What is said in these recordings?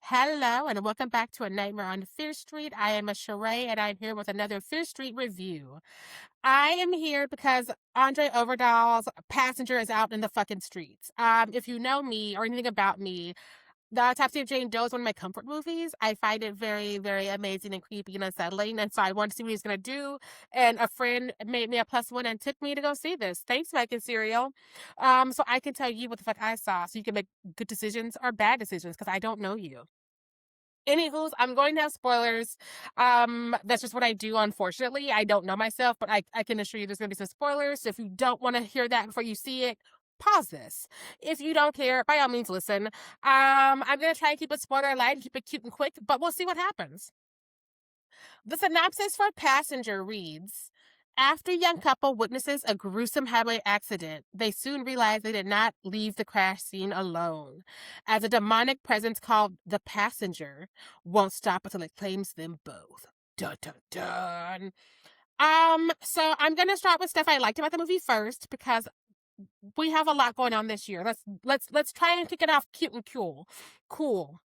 Hello and welcome back to A Nightmare on Fear Street. I am a Sheree and I'm here with another Fear Street review. I am here because André Øvredal's Passenger is out in the fucking streets. If you know me or anything about me, the Autopsy of Jane Doe is one of my comfort movies. I find it very, very amazing and creepy and unsettling. And so I wanted to see what he's going to do. And a friend made me a plus one and took me to go see this. Thanks, Mike and Cereal. So I can tell you what the fuck I saw so you can make good decisions or bad decisions because I don't know you. Anywho's, I'm going to have spoilers. That's just what I do, unfortunately. I don't know myself, but I can assure you there's going to be some spoilers. So if you don't want to hear that before you see it, pause this. If you don't care, by all means, listen. I'm going to try and keep it spoiler light, keep it cute and quick, but we'll see what happens. The synopsis for Passenger reads, after young couple witnesses a gruesome highway accident, they soon realize they did not leave the crash scene alone, as a demonic presence called the Passenger won't stop until it claims them both. Dun dun dun. So I'm gonna start with stuff I liked about the movie first because we have a lot going on this year. Let's try and kick it off cute and cool. Cool.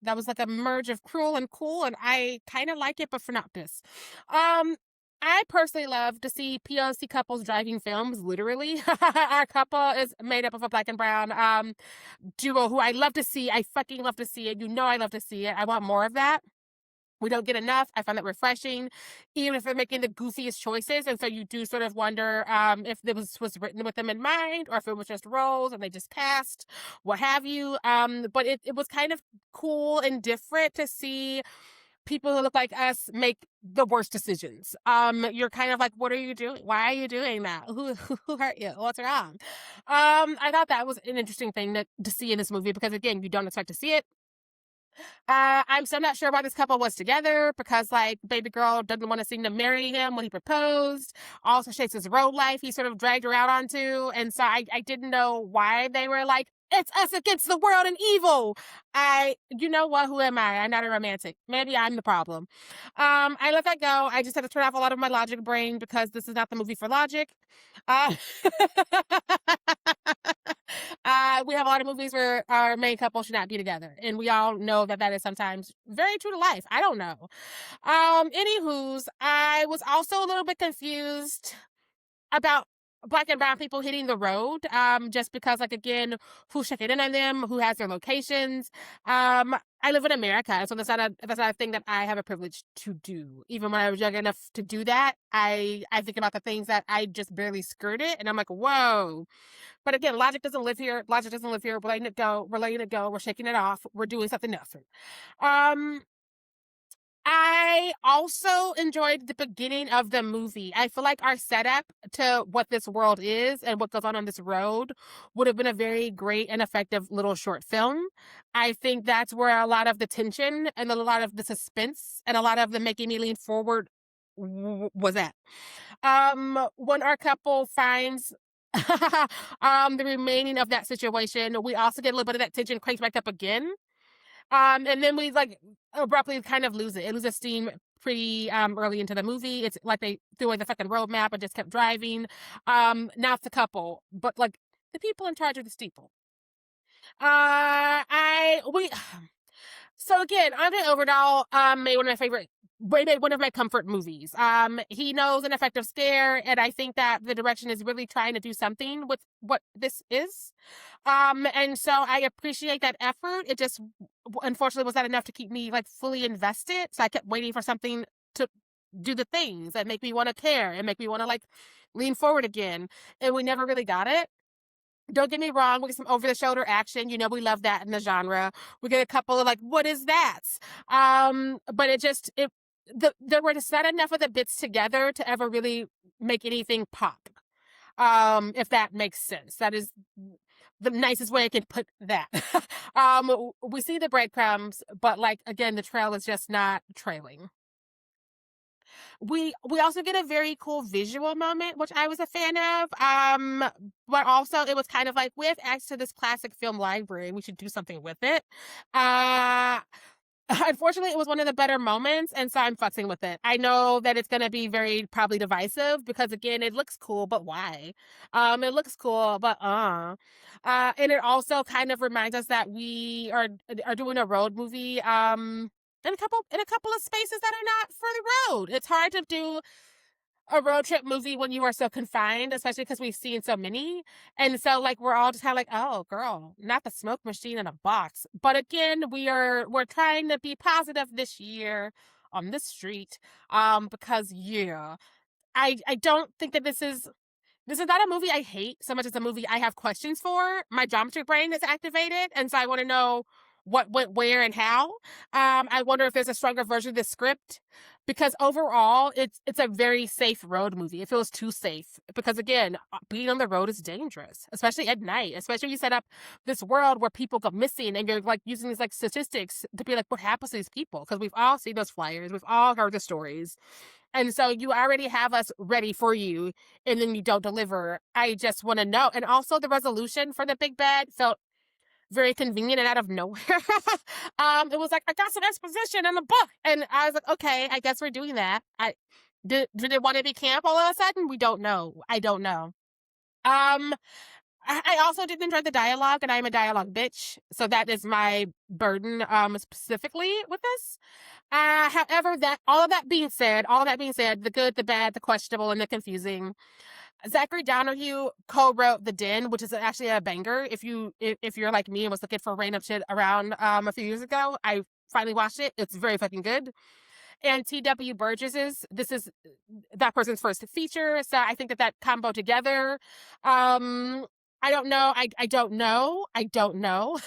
That was like a merge of cruel and cool, and I kind of like it, but for not this. I personally love to see POC couples driving films, literally. Our couple is made up of a black and brown duo who I love to see. I fucking love to see it. You know I love to see it. I want more of that. We don't get enough. I find that refreshing, even if they're making the goofiest choices. And so you do sort of wonder if this was written with them in mind or if it was just roles and they just cast, what have you. But it was kind of cool and different to see people who look like us make the worst decisions. You're kind of like, what are you doing? Why are you doing that? Who hurt you? What's wrong? I thought that was an interesting thing to see in this movie because again, you don't expect to see it. I'm still not sure why this couple was together because, like, baby girl doesn't want to seem to marry him when he proposed. Also, shakes his road life he sort of dragged her out onto. And so I didn't know why they were like, it's us against the world and evil. You know what? Who am I? I'm not a romantic. Maybe I'm the problem. I let that go. I just had to turn off a lot of my logic brain because this is not the movie for logic. Uh, we have a lot of movies where our main couple should not be together, and we all know that that is sometimes very true to life. I don't know. Anywho's, I was also a little bit confused about black and brown people hitting the road. Just because, like, again, who's checking in on them, who has their locations. I live in America, so that's not a thing that I have a privilege to do. Even when I was young enough to do that, I think about the things that I just barely skirted, and I'm like, whoa. But again, logic doesn't live here. Logic doesn't live here. We're letting it go. We're letting it go. We're shaking it off. We're doing something different. Um, I also enjoyed the beginning of the movie. I feel like our setup to what this world is and what goes on this road would have been a very great and effective little short film. I think that's where a lot of the tension and a lot of the suspense and a lot of the making me lean forward was at. When our couple finds the remaining of that situation, we also get a little bit of that tension cranked back up again. And then we like abruptly kind of lose it. It loses steam pretty early into the movie. It's like they threw away the fucking roadmap and just kept driving. Now it's the couple, but like the people in charge of the steeple. I we So again, Andre Overdahl made one of my favorite, made one of my comfort movies. He knows an effective scare, and I think that the direction is really trying to do something with what this is. And so I appreciate that effort. It just unfortunately was not enough to keep me like fully invested. So I kept waiting for something to do the things that make me want to care and make me want to like lean forward again. And we never really got it. Don't get me wrong, we get some over the shoulder action. You know, we love that in the genre. We get a couple of like, what is that? But there were just not enough of the bits together to ever really make anything pop. If that makes sense. That is the nicest way I can put that. We see the breadcrumbs, but like again, the trail is just not trailing. We also get a very cool visual moment, which I was a fan of. But also it was kind of like we have access to this classic film library. We should do something with it. Uh unfortunately, it was one of the better moments, and so I'm fussing with it. I know that it's gonna be very probably divisive because again, it looks cool, but why? It looks cool, but and it also kind of reminds us that we are doing a road movie in a couple of spaces that are not for the road. It's hard to do a road trip movie when you are so confined, especially because we've seen so many. And so like we're all just kind of like, oh girl, not the smoke machine in a box. But again, we're trying to be positive this year on this street. Because yeah, I don't think that this is not a movie I hate so much as a movie I have questions for. My geometry brain is activated, and so I want to know what went where and how. I wonder if there's a stronger version of the script because overall, it's a very safe road movie. It feels too safe because again, being on the road is dangerous, especially at night. Especially you set up this world where people go missing, and you're like using these like statistics to be like, what happens to these people? Because we've all seen those flyers, we've all heard the stories. And so you already have us ready for you, and then you don't deliver. I just want to know. And also, the resolution for the big bad felt very convenient and out of nowhere. It was like, I got some exposition in the book. And I was like, okay, I guess we're doing that. Did it want to be camp all of a sudden? We don't know. I don't know. I also didn't enjoy the dialogue, and I'm a dialogue bitch. So that is my burden, specifically with this. However, that all of that being said, the good, the bad, the questionable, and the confusing. Zachary Donohue co-wrote The Den, which is actually a banger. If you're like me and was looking for random shit around a few years ago, I finally watched it. It's very fucking good. And T.W. Burgess's, this is that person's first feature, so I think that combo together, I don't know. I don't know. I don't know.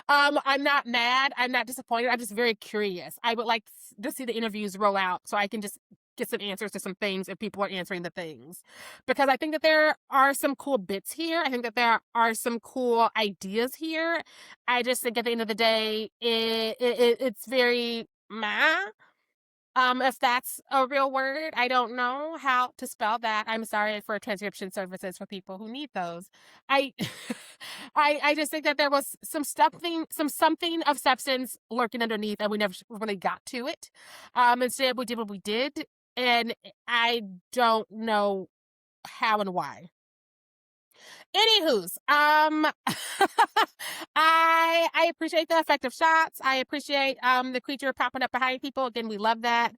I'm not mad. I'm not disappointed. I'm just very curious. I would like to see the interviews roll out so I can just get some answers to some things if people are answering the things. Because I think that there are some cool bits here. I think that there are some cool ideas here. I just think at the end of the day, it's very meh. If that's a real word, I don't know how to spell that. I'm sorry for transcription services for people who need those. I, I just think that there was something of substance lurking underneath, and we never really got to it. Instead, we did what we did, and I don't know how and why. Anywho's, I appreciate the effective shots. I appreciate the creature popping up behind people. Again, we love that.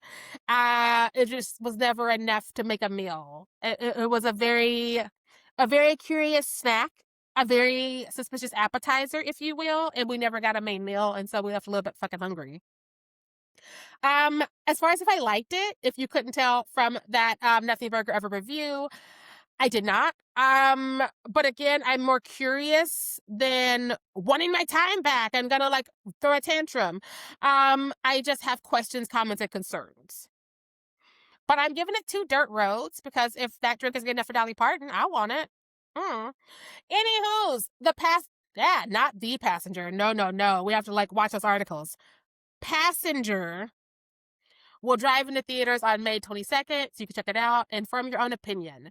It just was never enough to make a meal. It was a very curious snack, a very suspicious appetizer, if you will, and we never got a main meal, and so we left a little bit fucking hungry. As far as if I liked it, if you couldn't tell from that Nothing Burger Ever review, I did not. But again, I'm more curious than wanting my time back. I'm gonna like throw a tantrum. I just have questions, comments, and concerns. But I'm giving it 2 dirt roads because if that drink is good enough for Dolly Parton, I want it. Anywho's, not the passenger. No. We have to like watch those articles. Passenger will drive into theaters on May 22nd, so you can check it out and form your own opinion.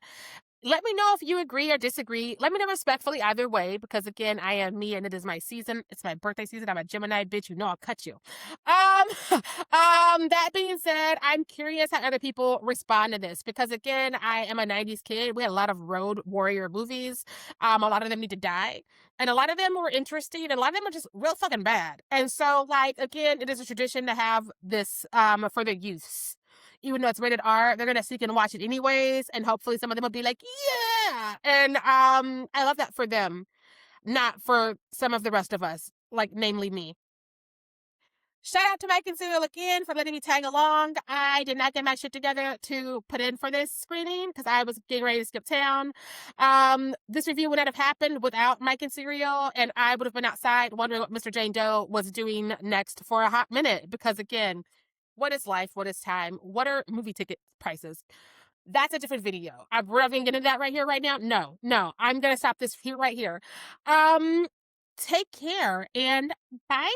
Let me know if you agree or disagree. Let me know respectfully either way, because again, I am me and it is my season. It's my birthday season. I'm a Gemini bitch. You know I'll cut you. That being said, I'm curious how other people respond to this, because again, I am a 90s kid. We had a lot of road warrior movies. A lot of them need to die. And a lot of them were interesting, and a lot of them are just real fucking bad. And so, like, again, it is a tradition to have this for their use. Even though it's rated R, they're gonna seek and watch it anyways, and hopefully some of them will be like, yeah. And I love that for them, not for some of the rest of us, like namely me. Shout out to Mike and Cyril again for letting me tag along. I did not get my shit together to put in for this screening because I was getting ready to skip town. This review would not have happened without Mike and Cyril, and I would have been outside wondering what Mr. Jane Doe was doing next for a hot minute, because again, what is life? What is time? What are movie ticket prices? That's a different video. I'm rubbing into that right here, right now. No. I'm gonna stop this here, right here. Take care and bye.